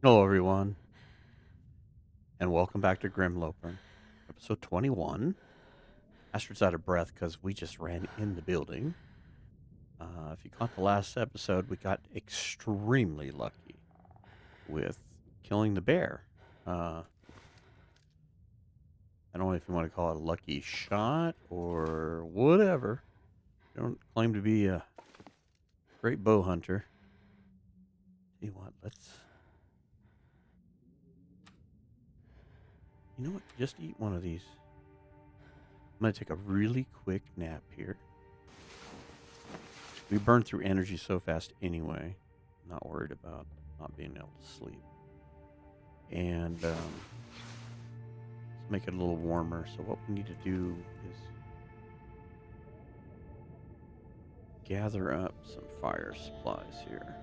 Hello, everyone, and welcome back to Grimloper, episode 21. Astrid's out of breath because we just ran in the building. If you caught the last episode, we got extremely lucky with killing the bear. I don't know if you want to call it a lucky shot or whatever. I don't claim to be a great bow hunter. See what? You know what? Just eat one of these. I'm going to take a really quick nap here. We burn through energy so fast anyway. Not worried about not being able to sleep. And let's make it a little warmer. So what we need to do is gather up some fire supplies here.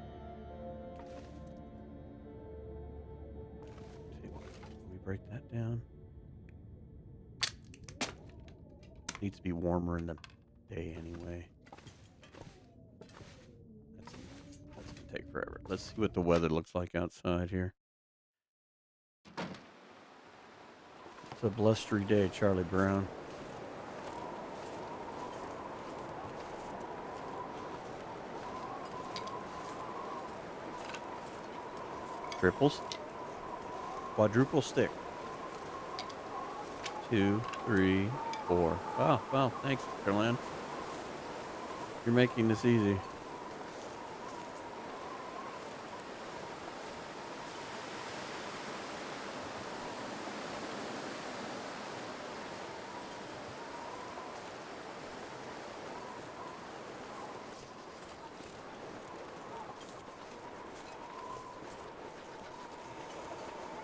See what? Let me break that down. Needs to be warmer in the day anyway. That's gonna take forever. Let's see what the weather looks like outside here. It's a blustery day, Charlie Brown. Triples, quadruple stick. 2, 3, 4. Wow, thanks, Caroline. You're making this easy.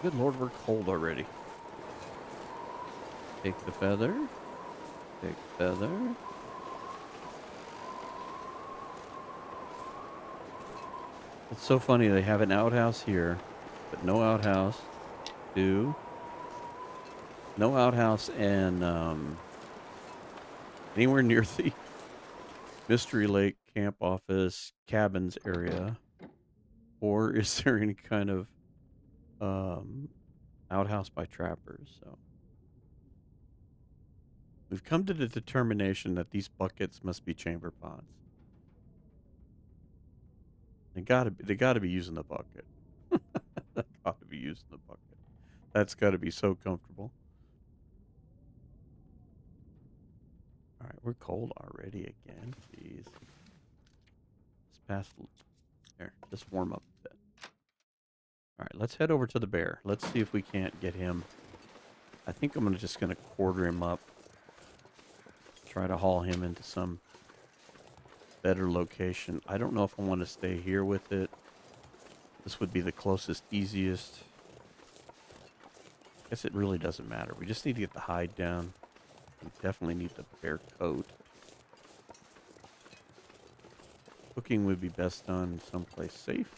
Good Lord, we're cold already. Take the feather. Take the feather. It's so funny. They have an outhouse here, but no outhouse. No outhouse and anywhere near the Mystery Lake camp office cabins area. Or is there any kind of outhouse by trappers? So we've come to the determination that these buckets must be chamber pots. They gotta be using the bucket. They gotta be using the bucket. That's gotta be so comfortable. All right, we're cold already again. Jeez. Let's pass there. Just warm up a bit. All right, let's head over to the bear. Let's see if we can't get him. I think I'm just gonna quarter him up. Try to haul him into some better location. I don't know if I want to stay here with it. This would be the closest, easiest. I guess it really doesn't matter. We just need to get the hide down. We definitely need the bear coat. Cooking would be best done someplace safe.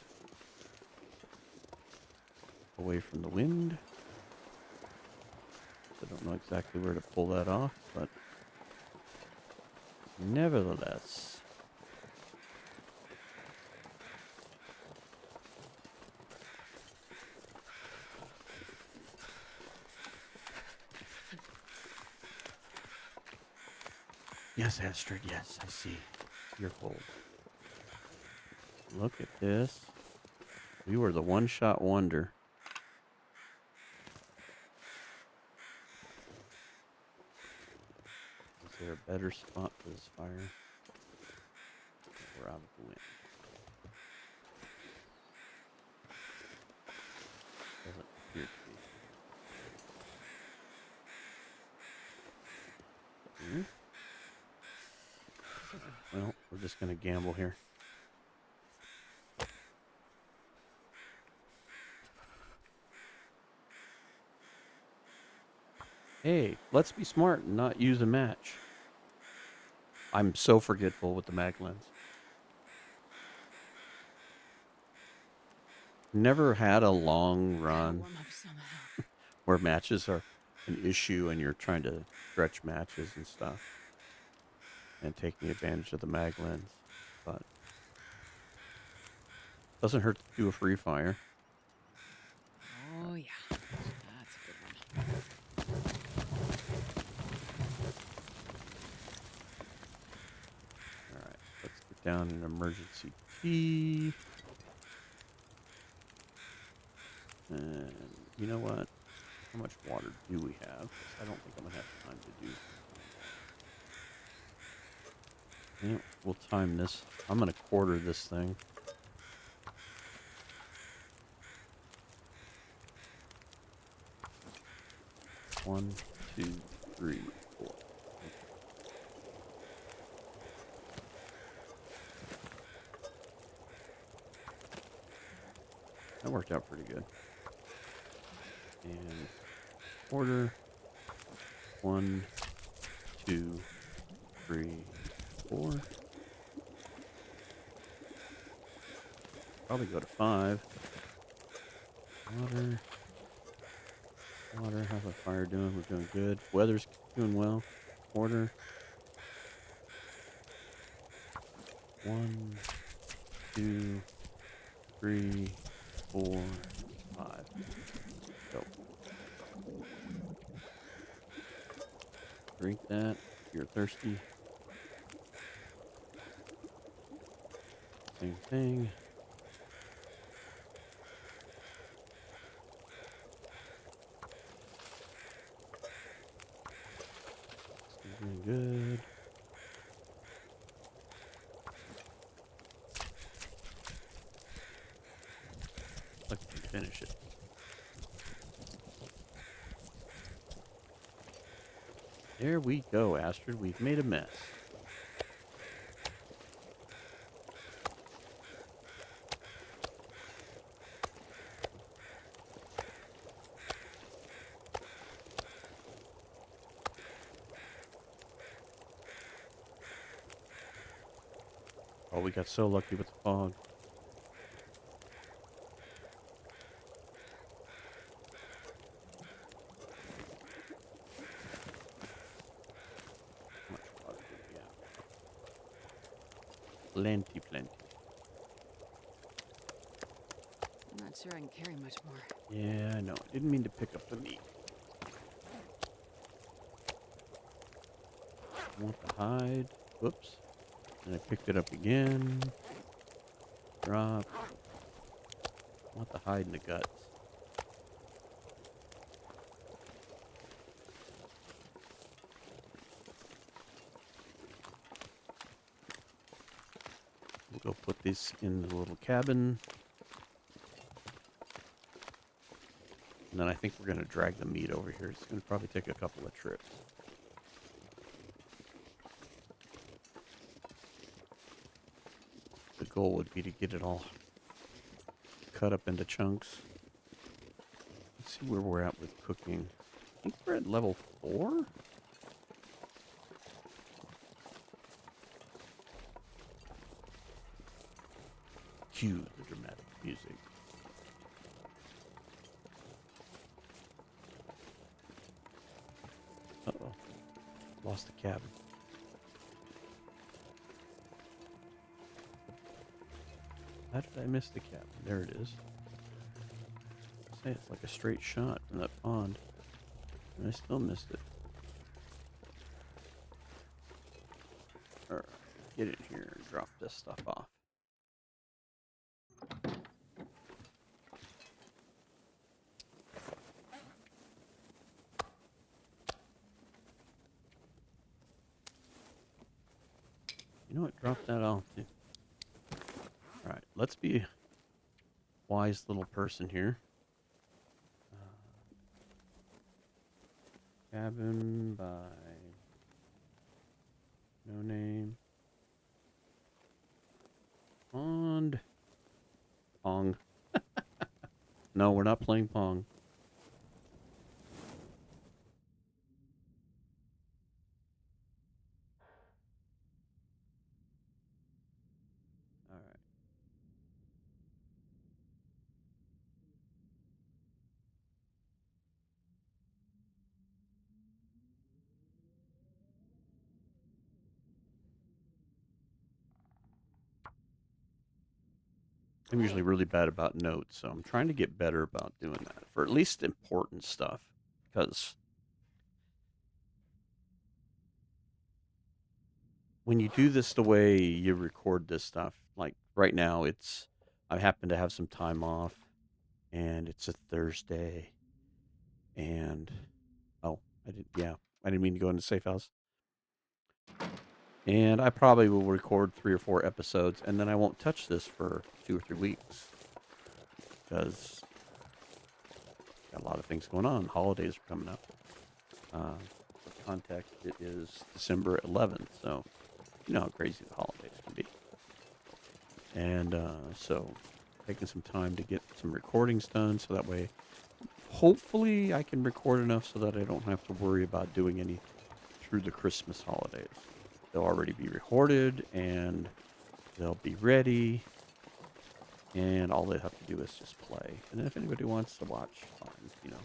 Away from the wind. I don't know exactly where to pull that off, but nevertheless. Yes, Astrid, yes, I see. You're cold. Look at this. We were the one-shot wonder. Is there a better spot for this fire? We're out of the wind. Doesn't appear to be. Well, we're just going to gamble here. Hey, let's be smart and not use a match. I'm so forgetful with the mag lens. Never had a long run where matches are an issue and you're trying to stretch matches and stuff and taking advantage of the mag lens, but doesn't hurt to do a free fire. down an emergency key. And you know what? How much water do we have? I don't think I'm going to have time to do something. Yeah, we'll time this. I'm going to quarter this thing. One, two, three, four. That worked out pretty good. And quarter. 1, 2, 3, 4. Probably go to 5. Water. How's the fire doing? We're doing good. Weather's doing well. Quarter. 1, 2, 3, 4, 5. Go. Drink that if you're thirsty. Same thing. Still doing good. Let's finish it. There we go, Astrid. We've made a mess. Oh, we got so lucky with the fog. How much water do we have? Plenty. I'm not sure I can carry much more. Yeah, I know. I didn't mean to pick up the meat. I want the hide. Whoops. And I picked it up again. Drop. I want the hide and the guts. We'll go put this in the little cabin. And then I think we're going to drag the meat over here. It's going to probably take a couple of trips. The goal would be to get it all cut up into chunks. Let's see where we're at with cooking. I think we're at level 4? Cue the dramatic music. Uh-oh. Lost the cabin. How did I miss the cabin? There it is. Say it's like a straight shot from that pond. And I still missed it. Alright, get in here and drop this stuff off. You know what? Drop that off, dude. Alright, let's be a wise little person here. Cabin by no name. Pond. Pong. No, we're not playing Pong. Alright. I'm usually really bad about notes, so I'm trying to get better about doing that for at least important stuff. Because when you do this the way you record this stuff, like right now, I happen to have some time off, and it's a Thursday, and oh, I didn't mean to go into safe house. And I probably will record 3 or 4 episodes, and then I won't touch this for 2 or 3 weeks because got a lot of things going on. Holidays are coming up. For context, it is December 11th, so you know how crazy the holidays can be. And so taking some time to get some recordings done so that way hopefully I can record enough so that I don't have to worry about doing any through the Christmas holidays. They'll already be recorded and they'll be ready, and all they have to do is just play. And then if anybody wants to watch, fine, you know.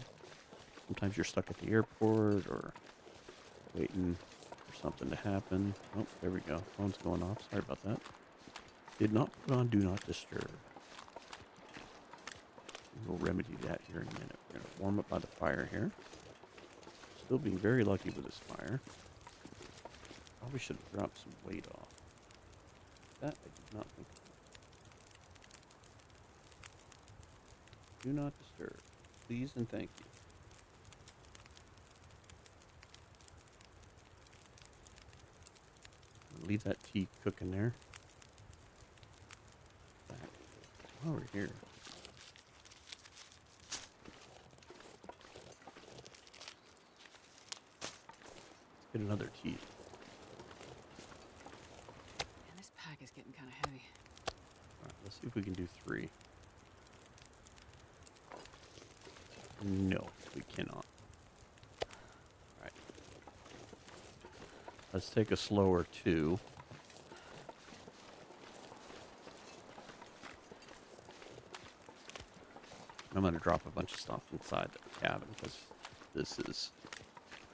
Sometimes you're stuck at the airport or waiting for something to happen. Oh, there we go. Phone's going off. Sorry about that. Did not put on Do Not Disturb. We'll remedy that here in a minute. We're going to warm up by the fire here. Still being very lucky with this fire. Probably should have dropped some weight off. That I did not think of. Do not disturb. Please and thank you. Leave that tea cooking there. Back over here. Get another tea. Man, this pack is getting kind of heavy. Alright, let's see if we can do 3. No, we cannot. Alright. Let's take a slower 2. I'm going to drop a bunch of stuff inside the cabin because this is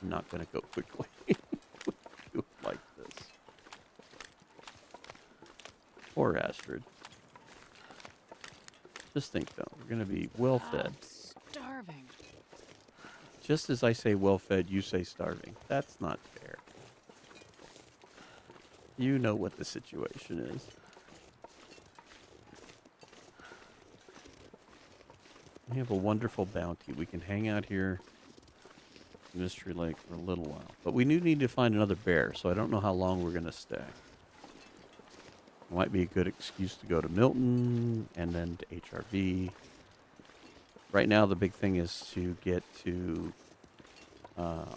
not going to go quickly. Do it like this. Poor Astrid. Just think though, we're going to be well fed. I'm starving. Just as I say well fed, you say starving. That's not fair. You know what the situation is. We have a wonderful bounty. We can hang out here in Mystery Lake for a little while. But we do need to find another bear, so I don't know how long we're going to stay. Might be a good excuse to go to Milton and then to HRV. Right now, the big thing is to get to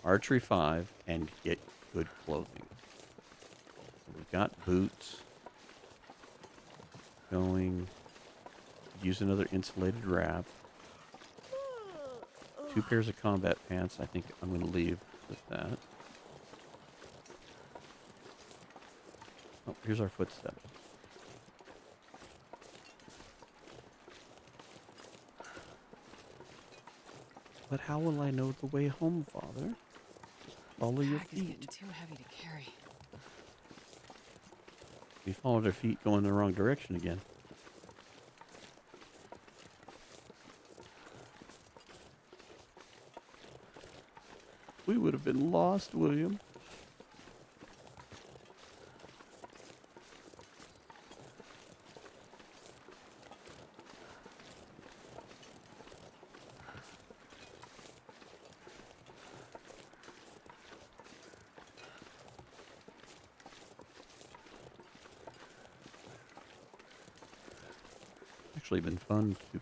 Archery 5 and get good clothing. So we've got boots going. Use another insulated wrap. 2 pairs of combat pants. I think I'm going to leave with that. Oh, here's our footsteps. But how will I know the way home, Father? Just follow your Pack is feet. getting too heavy to carry. We followed our feet going the wrong direction again. We would have been lost, William. Actually been fun to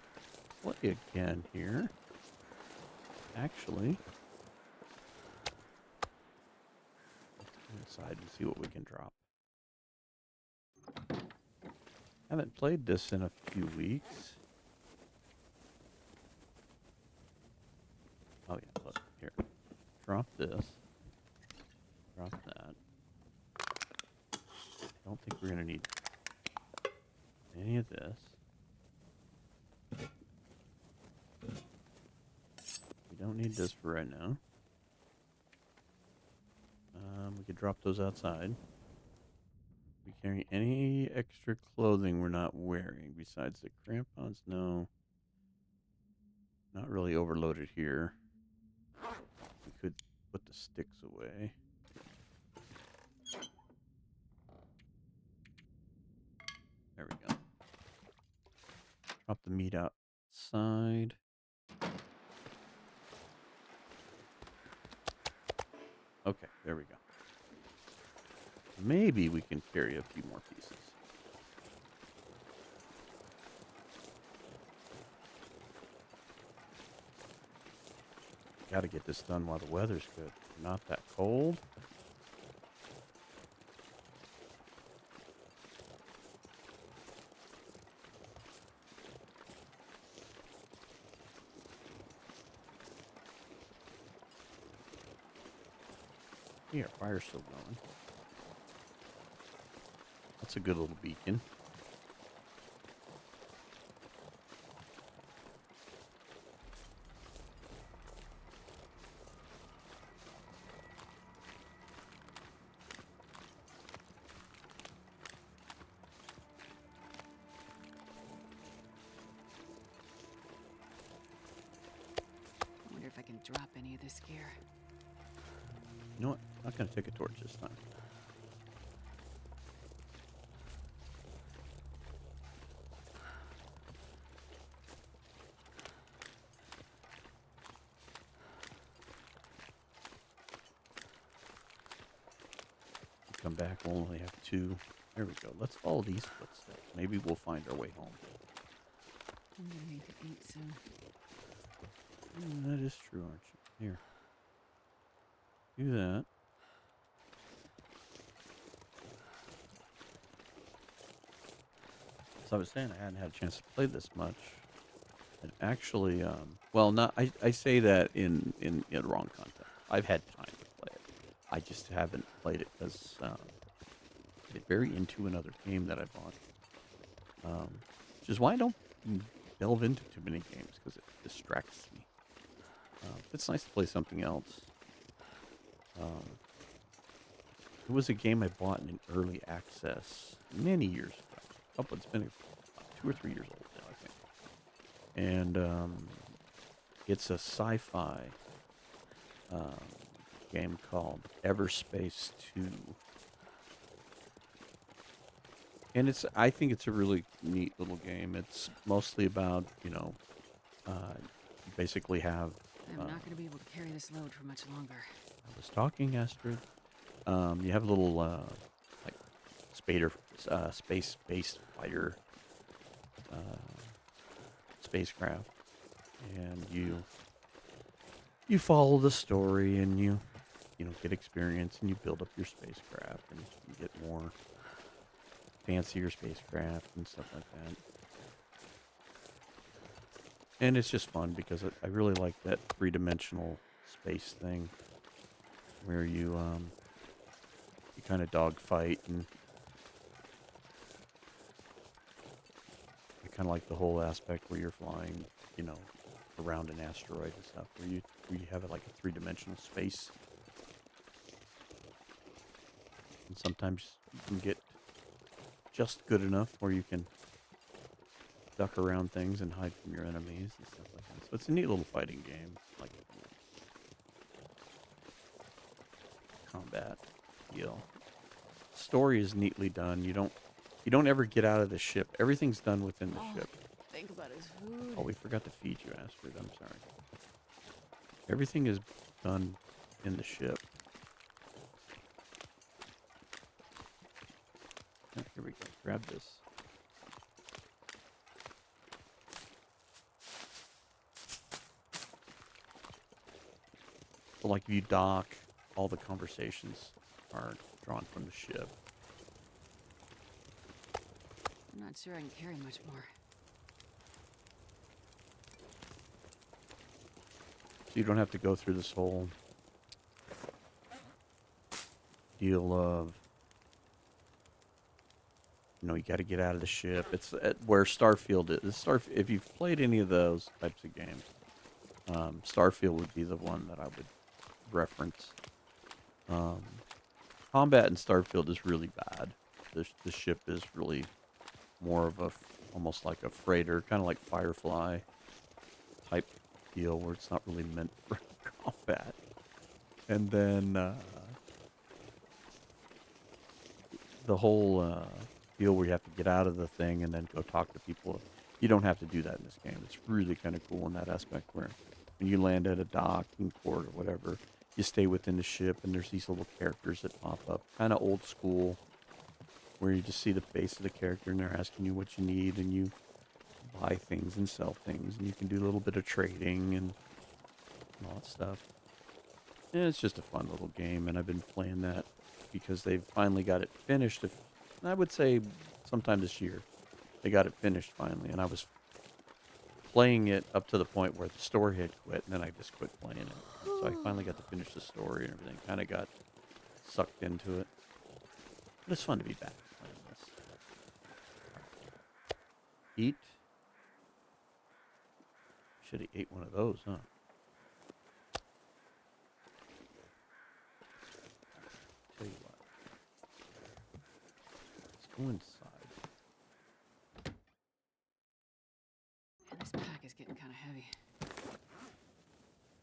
play again here. Actually, let's go inside and see what we can drop. Haven't played this in a few weeks. Oh yeah, look, here. Drop this. Drop that. Don't think we're gonna need any of this. We don't need this for right now. We could drop those outside. We carry any extra clothing we're not wearing besides the crampons? No. Not really overloaded here. We could put the sticks away. Drop the meat outside. Okay, there we go. Maybe we can carry a few more pieces. Got to get this done while the weather's good. Not that cold. Yeah, fire's still going. That's a good little beacon. I wonder if I can drop any of this gear. You know what? Not going to take a torch this time. Come back, we'll only have 2. There we go. Let's follow these footsteps. Maybe we'll find our way home. I'm gonna need to eat soon. That is true, aren't you? Here. Do that. So I was saying I hadn't had a chance to play this much. And actually, well, not I say that in wrong context. I've had time to play it. I just haven't played it because I get very into another game that I bought. Which is why I don't delve into too many games, because it distracts me. It's nice to play something else. It was a game I bought in early access many years ago. It's been about 2 or 3 years old now, I think. And it's a sci-fi game called Everspace 2. And I think it's a really neat little game. It's mostly about, you basically have... I'm not going to be able to carry this load for much longer. I was talking, Astrid. You have a little, like, space-based fighter spacecraft. And you follow the story, and you get experience, and you build up your spacecraft, and you get more fancier spacecraft and stuff like that. And it's just fun because I really like that 3-dimensional space thing where you kind of dogfight, and I kind of like the whole aspect where you're flying, around an asteroid and stuff, where you have it like a 3-dimensional space. And sometimes you can get just good enough where you can duck around things and hide from your enemies and stuff like that. So it's a neat little fighting game, like combat deal. Story is neatly done. You don't ever get out of the ship. Everything's done within the ship. Think about his food. Oh, we forgot to feed you, Astrid. I'm sorry. Everything is done in the ship. Oh, here we go. Grab this. So, like, if you dock, all the conversations are drawn from the ship. I'm not sure I can carry much more. So you don't have to go through this whole deal of, you got to get out of the ship. It's where Starfield is. If you've played any of those types of games, Starfield would be the one that I would reference. Combat in Starfield is really bad. The ship is really more of almost like a freighter, kind of like Firefly type deal, where it's not really meant for combat. And then the whole deal where you have to get out of the thing and then go talk to people You don't have to do that in this game. It's really kind of cool in that aspect where when you land at a docking port or whatever, you stay within the ship and there's these little characters that pop up. Kind of old school, where you just see the face of the character and they're asking you what you need and you buy things and sell things and you can do a little bit of trading and all that stuff. And it's just a fun little game, and I've been playing that because they've finally got it finished. I would say sometime this year they got it finished finally, and I was playing it up to the point where the story had quit, and then I just quit playing it. So I finally got to finish the story and everything. Kind of got sucked into it. But it's fun to be back playing this. Eat. Should have ate one of those, huh? Tell you what. Let's go inside. And this pack is getting kind of heavy.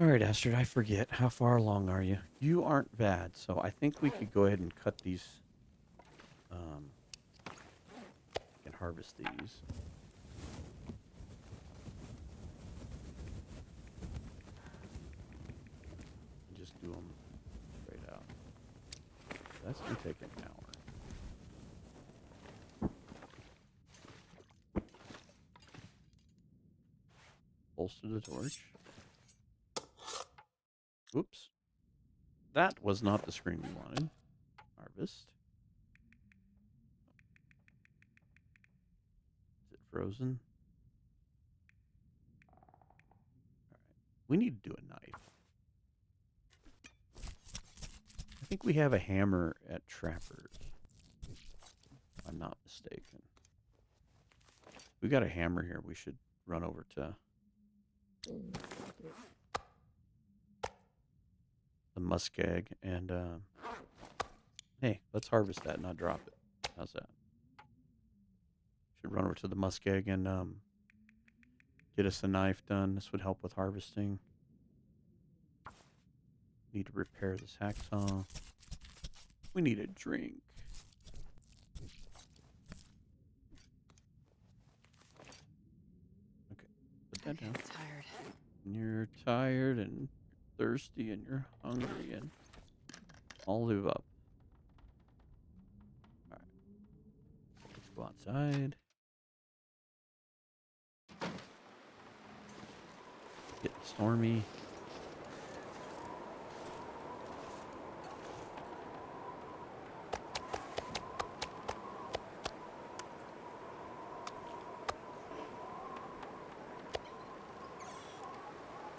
All right, Astrid, I forget. How far along are you? You aren't bad, so I think we could go ahead and cut these. We can harvest these. And just do them straight out. That's going to take an hour. Bolster the torch. Oops. That was not the screen we wanted. Harvest. Is it frozen? Alright. We need to do a knife. I think we have a hammer at Trapper's, if I'm not mistaken. We got a hammer here. We should run over to the muskeg and hey, let's harvest that, not drop it. How's that? Should run over to the muskeg and get us a knife done. This would help with harvesting. Need to repair this hacksaw. We need a drink. Okay, put that down. I'm tired. You're tired and thirsty and you're hungry and all live up. Alright. Let's go outside. Get stormy.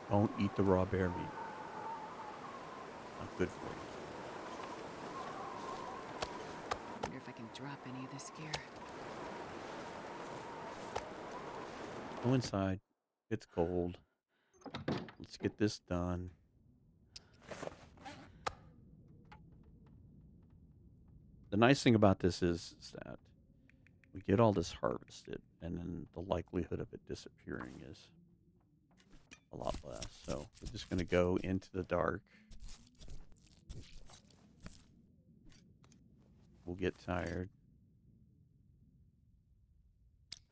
Don't eat the raw bear meat. Not good for you. Wonder if I can drop any of this gear. Go inside. It's cold. Let's get this done. The nice thing about this is that we get all this harvested, and then the likelihood of it disappearing is a lot less. So we're just going to go into the dark. We'll get tired.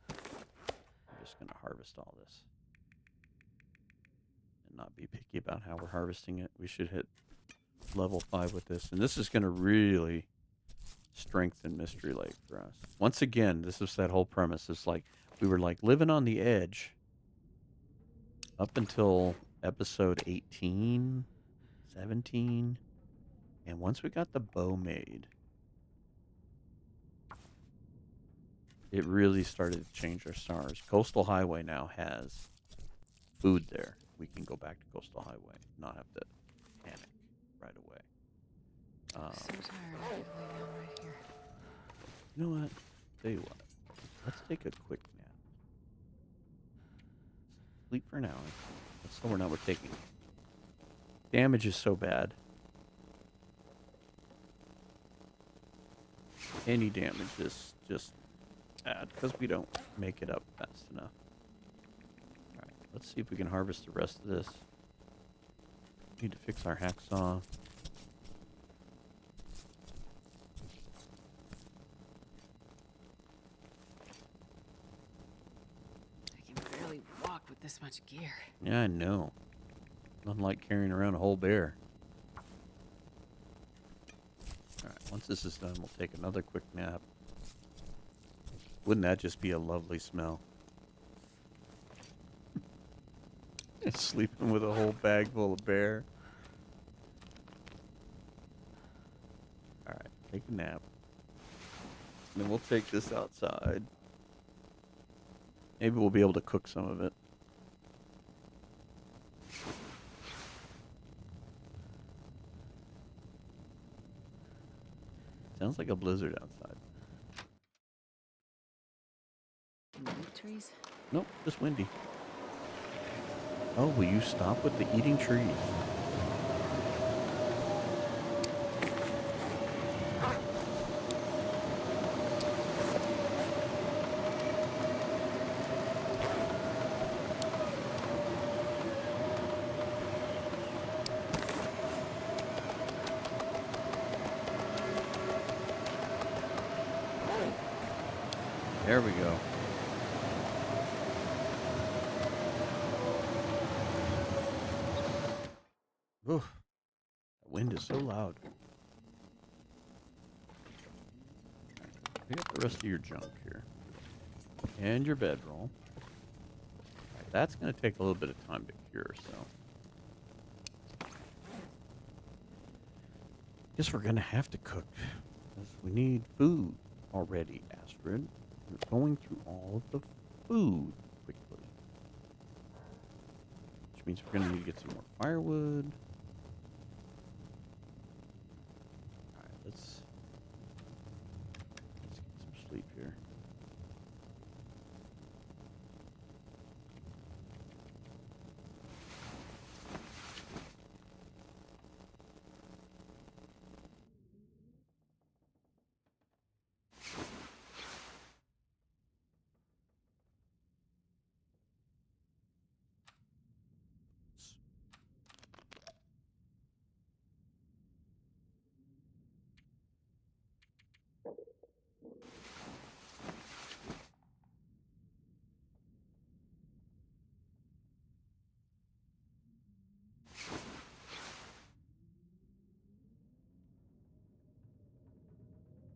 I'm just going to harvest all this and not be picky about how we're harvesting it. We should hit level 5 with this, and this is going to really strengthen Mystery Lake for us. Once again, this is that whole premise. It's like we were like living on the edge up until episode 18, 17, and once we got the bow made, it really started to change our stars. Coastal Highway now has food there. We can go back to Coastal Highway, not have to panic right away. I'm so tired. I could lay down right here. You know what? Tell you what. Let's take a quick nap. Sleep for an hour. That's so we're taking. Damage is so bad. Any damage is just bad because we don't make it up fast enough. Alright, let's see if we can harvest the rest of this. Need to fix our hacksaw. this much gear. Yeah, I know. Nothing like carrying around a whole bear. Alright, once this is done, we'll take another quick nap. Wouldn't that just be a lovely smell? Sleeping with a whole bag full of bear. Alright, take a nap. And then we'll take this outside. Maybe we'll be able to cook some of it. Sounds like a blizzard outside. Any root trees? Nope, just windy. Oh, will you stop with the eating trees? There we go. Oof. The wind is so loud. Pick up the rest of your junk here. And your bedroll. Right, that's going to take a little bit of time to cure, so. Guess we're going to have to cook. Because we need food already, Astrid. We're going through all of the food quickly. Which means we're going to need to get some more firewood. Alright, let's get some sleep here.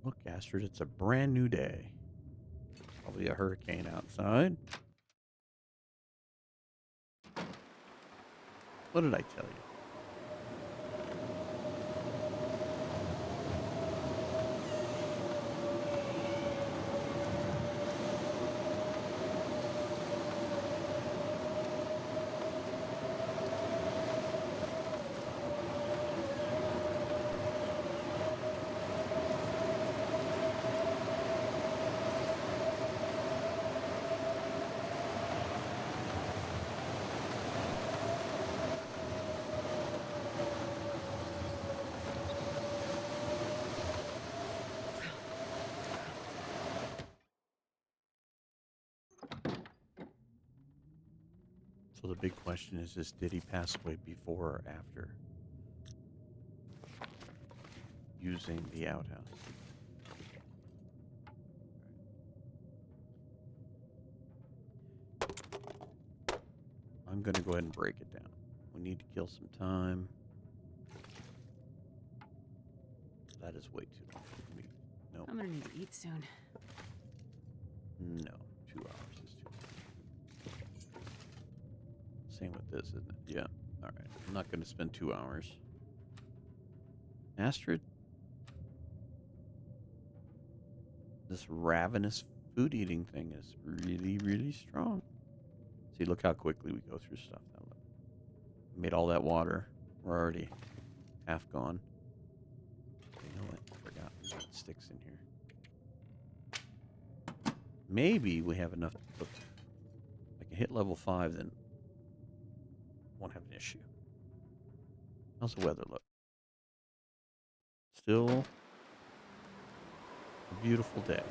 Look, Astrid, it's a brand new day. Probably a hurricane outside. What did I tell you? So the big question is did he pass away before or after using the outhouse? I'm going to go ahead and break it down. We need to kill some time. That is way too long for me. No. I'm gonna need to eat soon. No. 2 hours is too long. Same with this, isn't it? Yeah. Alright. I'm not going to spend 2 hours. Astrid? This ravenous food eating thing is really, really strong. See, look how quickly we go through stuff. Now, look. Made all that water. We're already half gone. You know what? I forgot. We've got sticks in here. Maybe we have enough to cook. If I can hit level 5, then won't have an issue. How's the weather look? Still a beautiful day.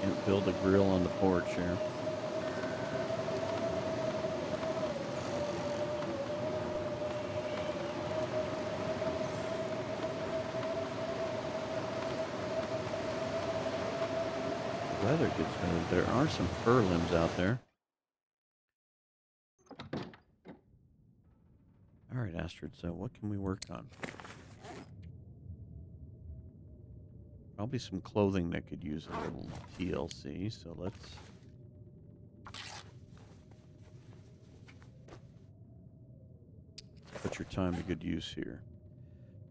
Can't build a grill on the porch here. weather gets better, there are some fur limbs out there. All right, Astrid, so what can we work on? Probably some clothing that could use a little TLC, so let's... put your time to good use here.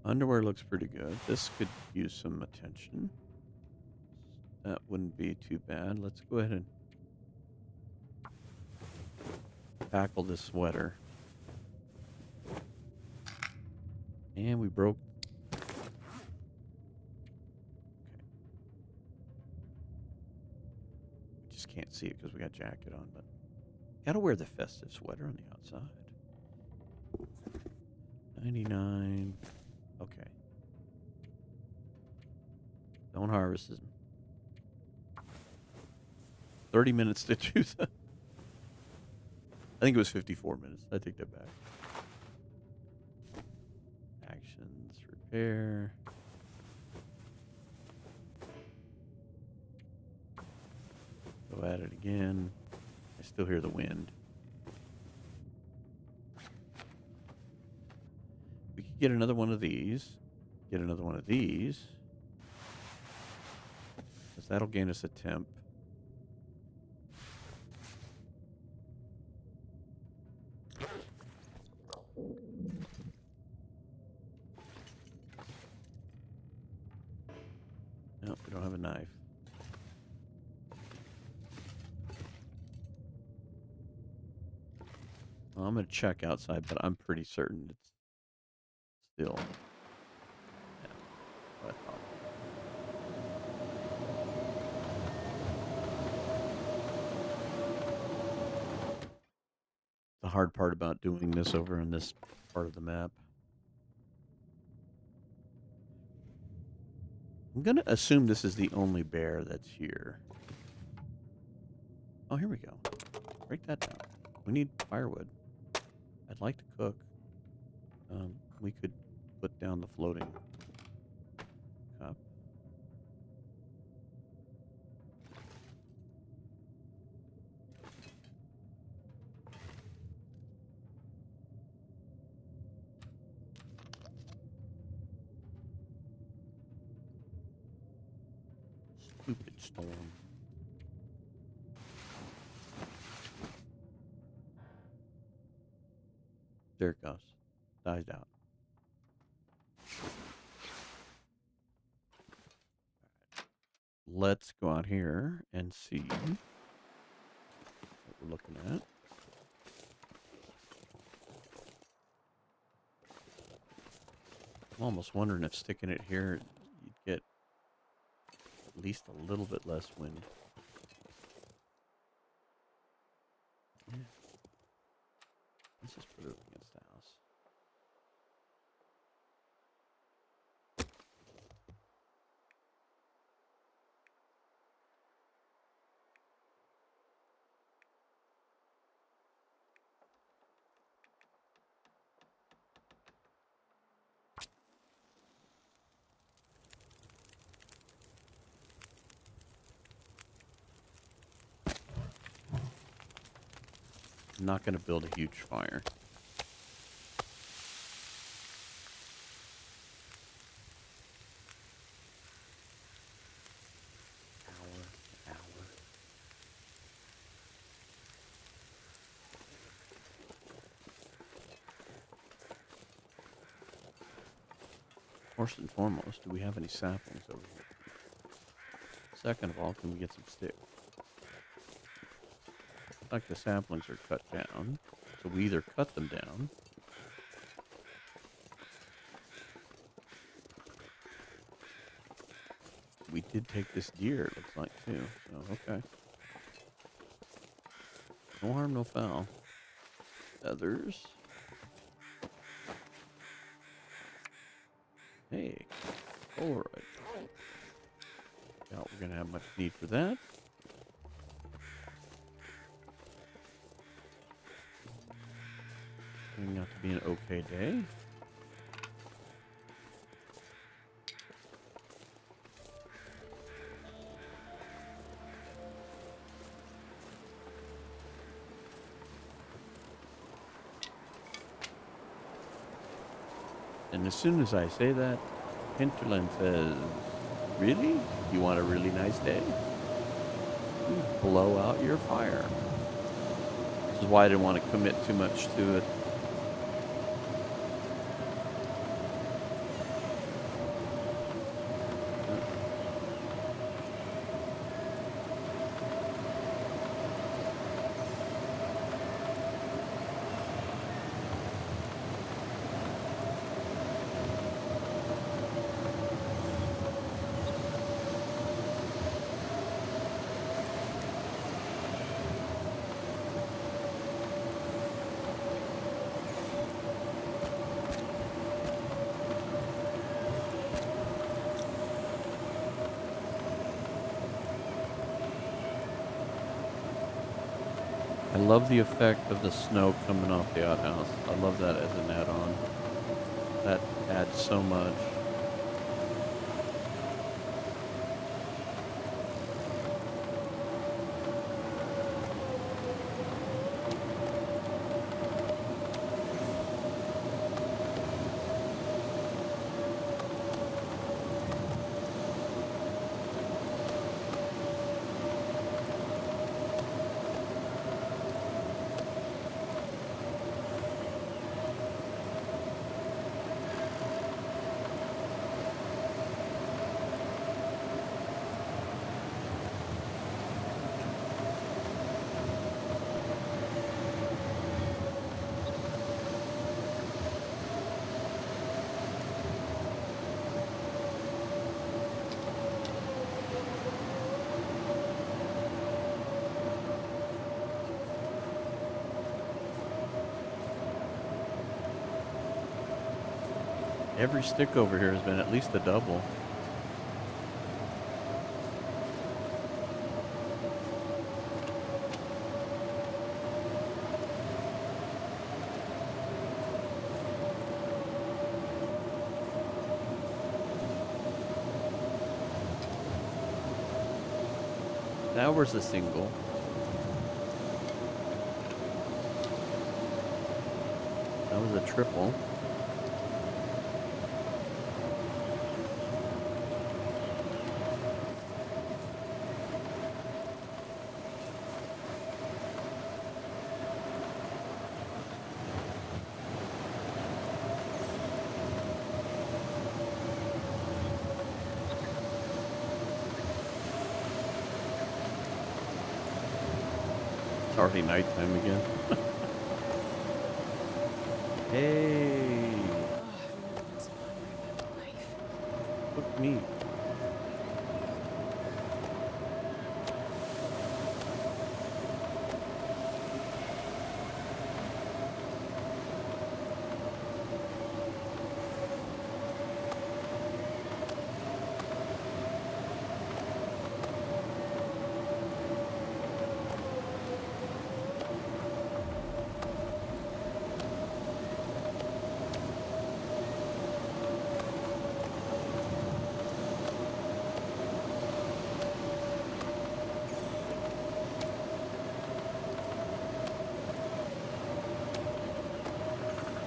Underwear looks pretty good. This could use some attention. That wouldn't be too bad. Let's go ahead and tackle this sweater. And we broke... okay. We just can't see it because we got jacket on, but gotta wear the festive sweater on the outside. 99. Okay. Don't harvest them. 30 minutes to do that. I think it was 54 minutes. I take that back. Actions, repair. Go at it again. I still hear the wind. We could get another one of these. Get another one of these. Because that'll gain us a temp. Nope, we don't have a knife. Well, I'm going to check outside, but I'm pretty certain it's still... yeah, what I thought. The hard part about doing this over in this part of the map. I'm going to assume this is the only bear that's here. Oh, here we go. Break that down. We need firewood. I'd like to cook. We could put down the floating cup. Stupid storm. There it goes. Dies out. Let's go out here and see what we're looking at. I'm almost wondering if sticking it here, you'd get at least a little bit less wind. Yeah. Let's just put it up against the house. I'm not going to build a huge fire. Hour. First and foremost, do we have any saplings over here? Second of all, can we get some sticks? Looks like the saplings are cut down, so we either cut them down we did take this deer, it looks like, too. So, okay. No harm, no foul. Feathers. Hey. Alright. Doubt we're going to have much need for that. Turning out to be an okay day. And as soon as I say that, Hinterland says, "Really? You want a really nice day? You blow out your fire." This is why I didn't want to commit too much to it. I love the effect of the snow coming off the outhouse. I love that as an add-on. That adds so much. Every stick over here has been at least a double. Now where's the single? That was a triple. It's already nighttime again. Hey, Oh, I've never been so hungry in my life. look me.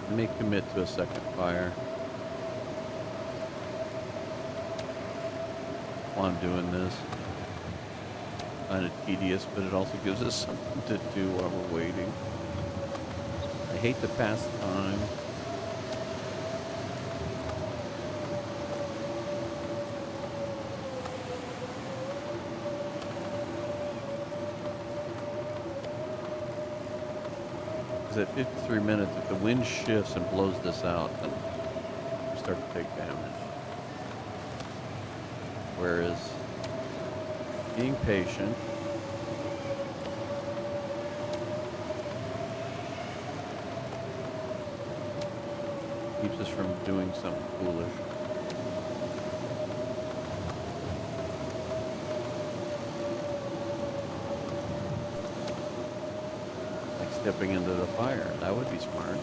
I may commit to a second fire while I'm doing this. Kind of tedious, but it also gives us something to do while we're waiting. I hate to pass time. At 53 minutes, if the wind shifts and blows this out, then we start to take damage. Whereas being patient, keeps us from doing something foolish. Stepping into the fire. That would be smart.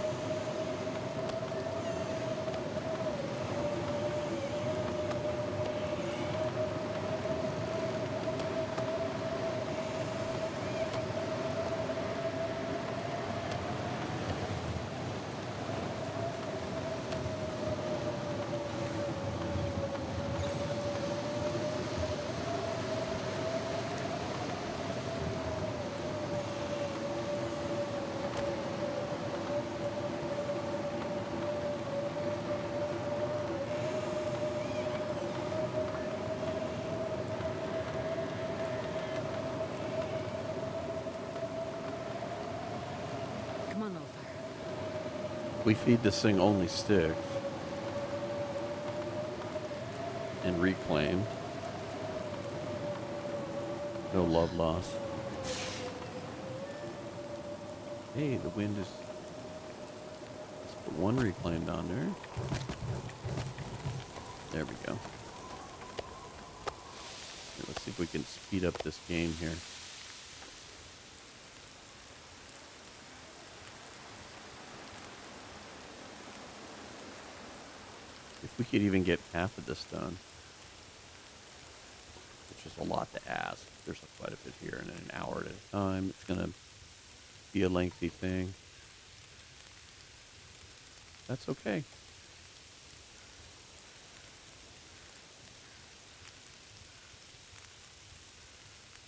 We feed this thing only sticks and reclaim. No love loss. Hey, the wind is... Let's put one reclaimed on there. There we go. Here, let's see if we can speed up this game here. If we could even get half of this done, which is a lot to ask. There's quite a bit here, and in an hour at a time, it's going to be a lengthy thing. That's okay.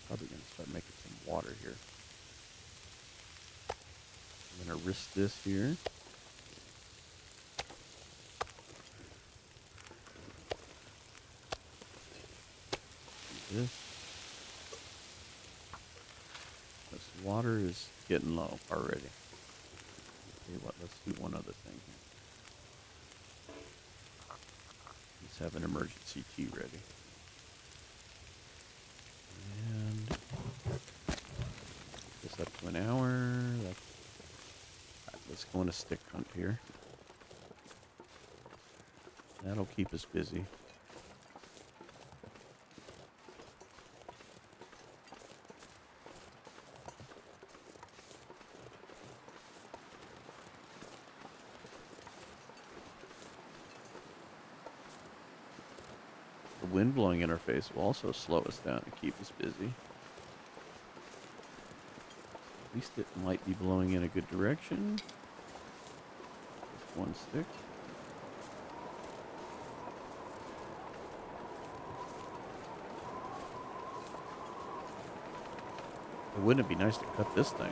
Probably going to start making some water here. I'm going to risk this here. Do this. This water is getting low already. Tell you what, let's do one other thing here. Let's have an emergency tea ready. And this up to an hour. That's, all right, let's go on a stick hunt here. That'll keep us busy. The wind blowing in our face will also slow us down and keep us busy. At least it might be blowing in a good direction. Just one stick. Wouldn't it be nice to cut this thing?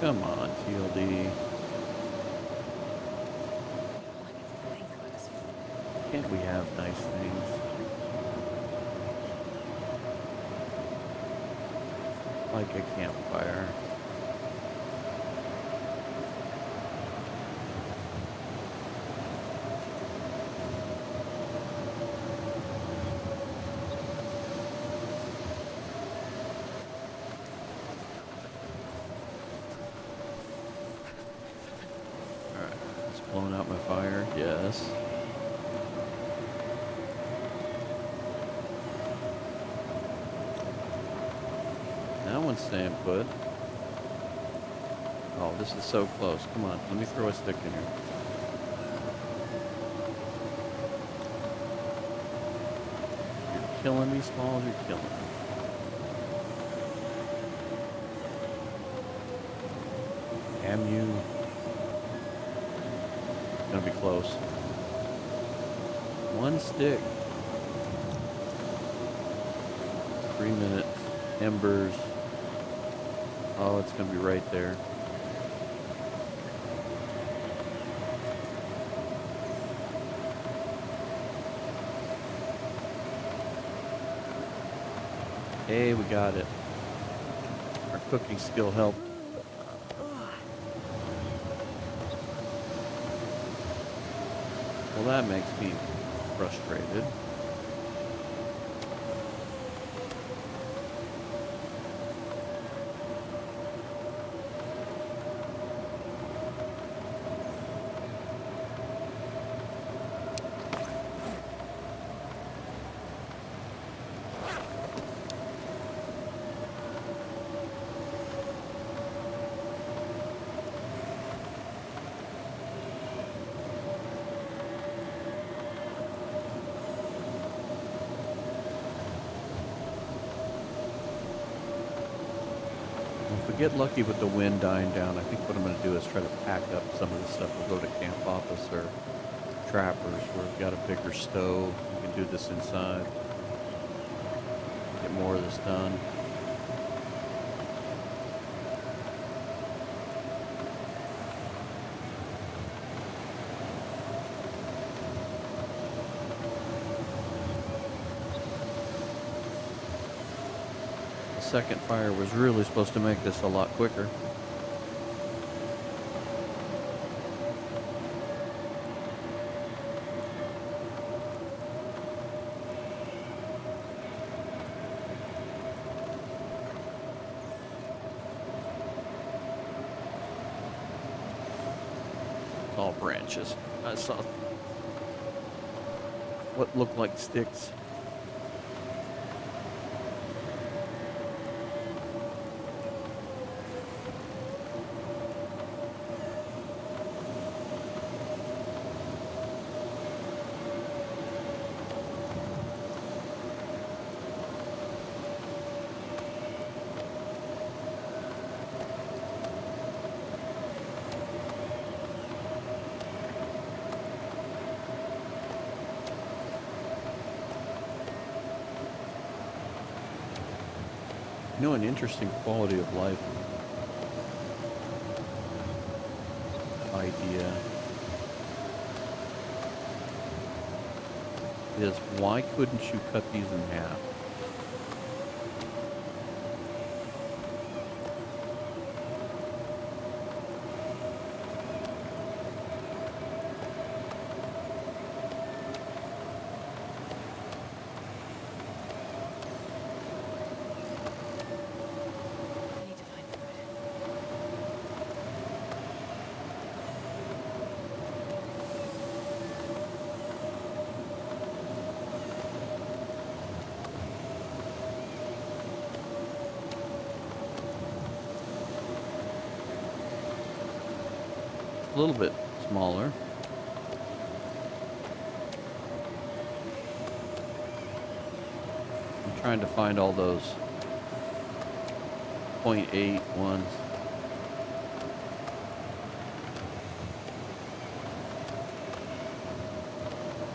Come on, TLD. Can't we have nice things? Like a campfire. Blowing out my fire, yes. That one's staying put. Oh, this is so close. Come on, let me throw a stick in here. You're killing me, Smalls, you're killing me. Damn you. Gonna be close. One stick. 3 minutes. Embers. Oh, it's gonna be right there. Hey, we got it. Our cooking skill helped. Well, that makes me frustrated. If we get lucky with the wind dying down, I think what I'm going to do is try to pack up some of the stuff. We'll go to camp office or trappers where we've got a bigger stove. We can do this inside. Get more of this done. second fire was really supposed to make this a lot quicker. All branches. I saw what looked like sticks. You know, an interesting quality of life idea is, why couldn't you cut these in half? I need to find food. A little bit smaller. I'm trying to find all those 0.8 ones.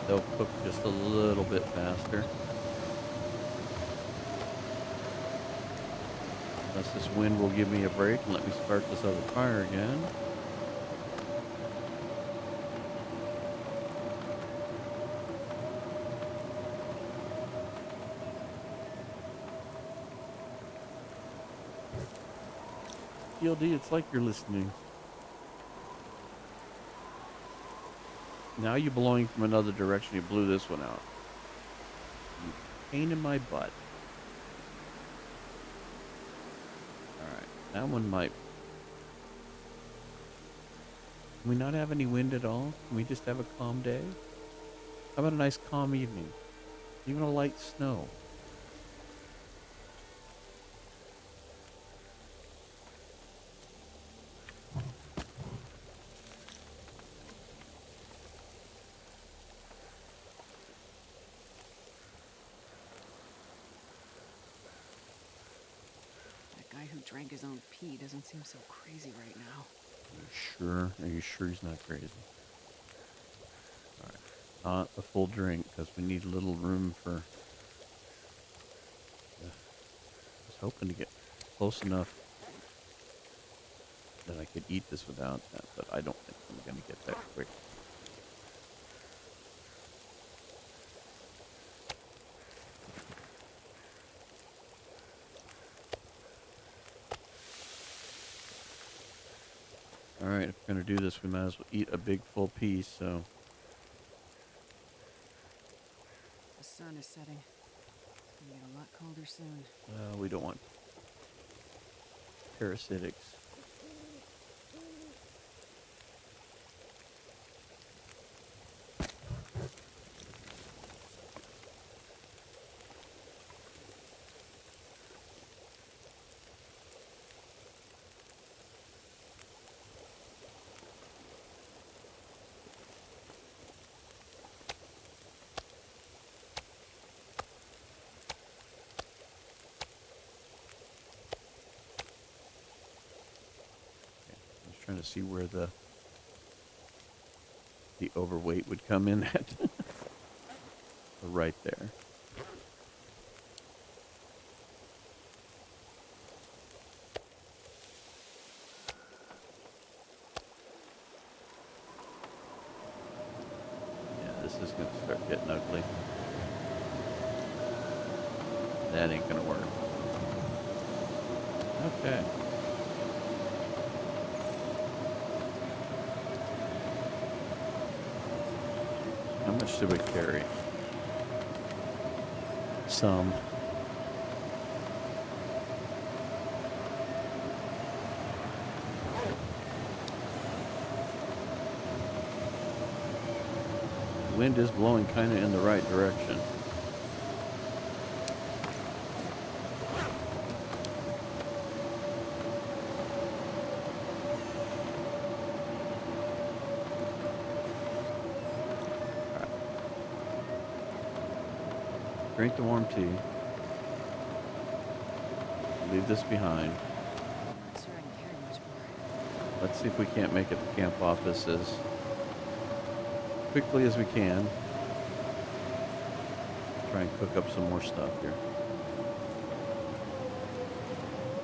They'll cook just a little bit faster. Unless this wind will give me a break and let me start this other fire again. GLD, it's like you're listening. Now you're blowing from another direction. You blew this one out. You pain in my butt. Alright, that one might... Can we not have any wind at all? Can we just have a calm day? How about a nice calm evening? Even a light snow. That guy who drank his own pee doesn't seem so crazy right now. Sure? Are you sure he's not crazy? Alright. Not a full drink, because we need a little room for... I was hoping to get close enough that I could eat this without that, but I don't think I'm going to get that quick. Alright, if we're going to do this, we might as well eat a big full piece, so... The sun is setting. It's gonna get a lot colder soon. we don't want parasitics. Trying to see where the overweight would come in at. Right there. Yeah, this is going to start getting ugly. That ain't going to work. Okay. How much do we carry? Some. The wind is blowing kind of in the right direction. Drink the warm tea. Leave this behind. Not sure I can carry much more. Let's see if we can't make it to camp office as quickly as we can. Try and cook up some more stuff here.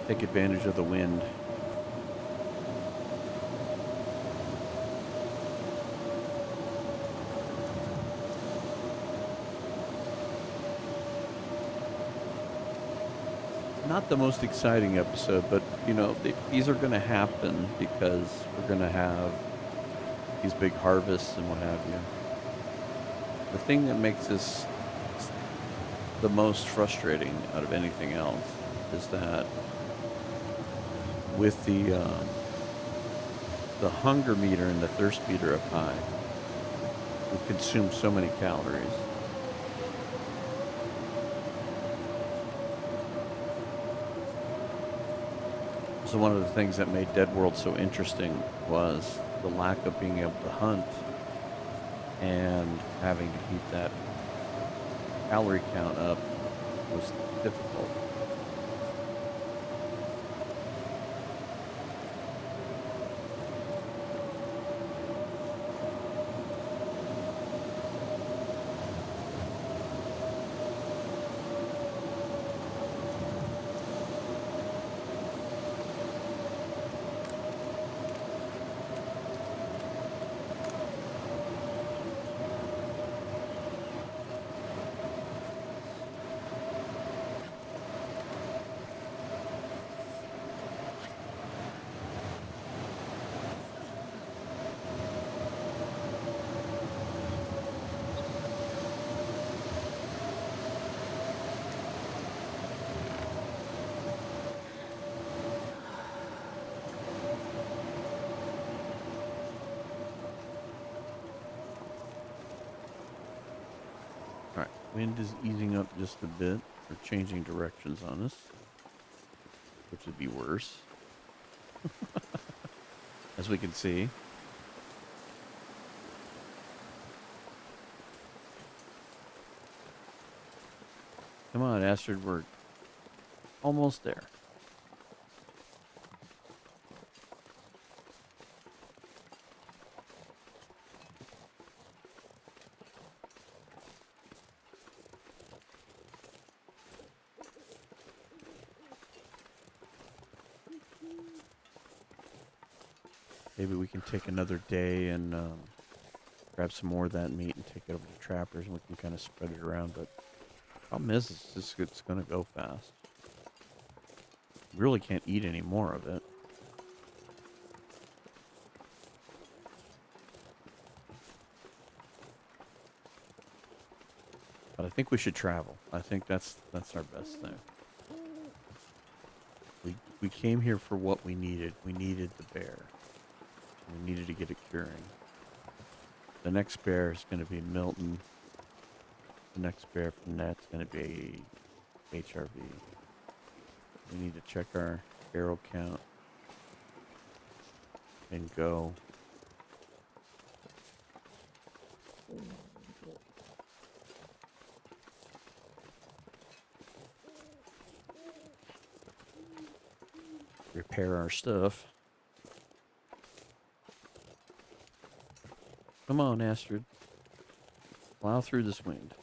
Take advantage of the wind. Not the most exciting episode, but you know, these are going to happen because we're going to have these big harvests and what have you. The thing that makes this the most frustrating out of anything else is that with the hunger meter and the thirst meter up high, we consume so many calories. So one of the things that made Dead World so interesting was the lack of being able to hunt and having to keep that calorie count up was difficult. Alright, wind is easing up just a bit, or changing directions on us, which would be worse, as we can see. Come on, Astrid, we're almost there. Maybe we can take another day and grab some more of that meat and take it over to Trappers, and we can kind of spread it around. But problem is, it's going to go fast. We really can't eat any more of it. But I think we should travel. I think that's our best thing. We came here for what we needed. We needed the bear. We needed to get it curing. The next bear is going to be Milton. The next bear from that's going to be HRV. We need to check our barrel count and go. Repair our stuff. Come on, Astrid. Plow through this wind.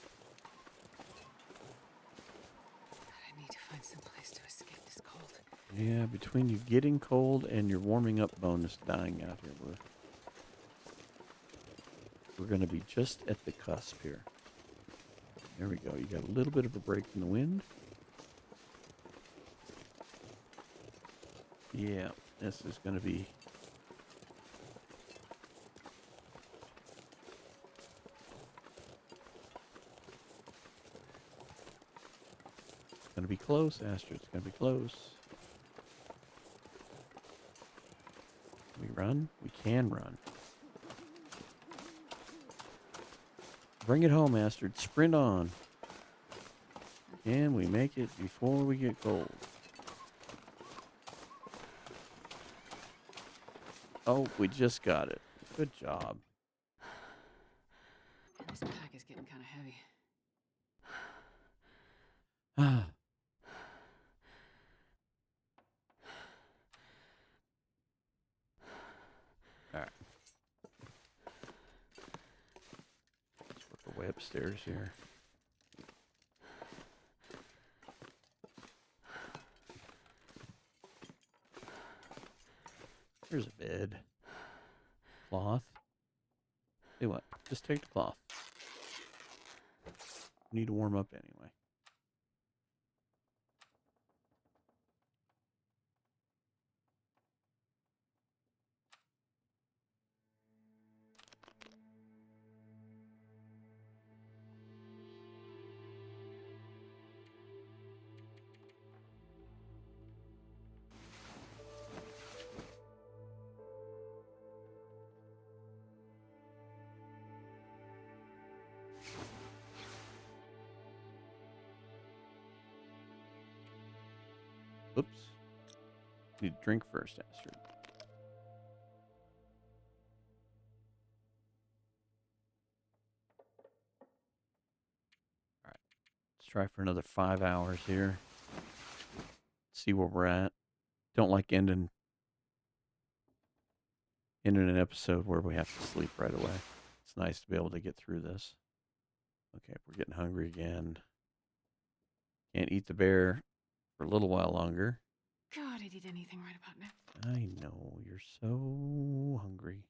I need to find some place to escape this cold. Yeah, between you getting cold and your warming up bonus dying out here, we're going to be just at the cusp here. There we go. You got a little bit of a break in the wind. Yeah, this is going to be... It's going to be close, Astrid. It's going to be close. Can we run? We can run. Bring it home, Astrid. Sprint on. Can we make it before we get cold? Oh, we just got it. Good job. And this pack is getting kind of heavy. Ah. All right. Let's work our way upstairs here. Here's a bed. Cloth. See what? Just take the cloth. Need to warm up anyway. Oops. Need to drink first, Astrid. All right. Let's try for another 5 hours here. See where we're at. Don't like ending an episode where we have to sleep right away. It's nice to be able to get through this. Okay, we're getting hungry again. Can't eat the bear for a little while longer. God, I'd eat anything right about now. I know, you're so hungry.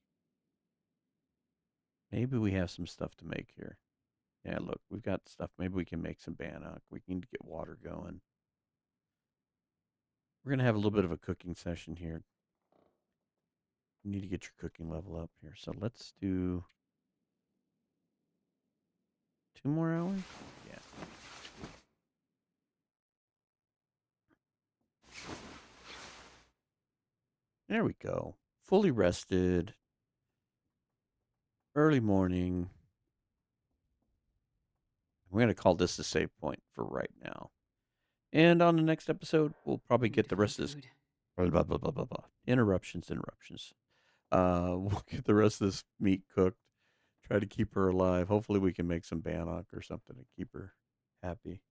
Maybe we have some stuff to make here. Yeah, look, we've got stuff. Maybe we can make some bannock. We need to get water going. We're going to have a little bit of a cooking session here. You need to get your cooking level up here. So let's do 2 more hours. Yeah. There we go. Fully rested. Early morning. We're going to call this the save point for right now. And on the next episode, we'll probably Need get to the find rest of this. food. Blah, blah, blah, blah, blah, blah. Interruptions. We'll get the rest of this meat cooked. Try to keep her alive. Hopefully we can make some bannock or something to keep her happy.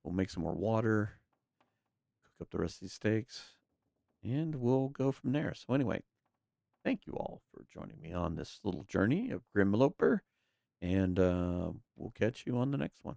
We'll make some more water. Cook up the rest of these steaks. And we'll go from there. So anyway, thank you all for joining me on this little journey of Grimloper. And we'll catch you on the next one.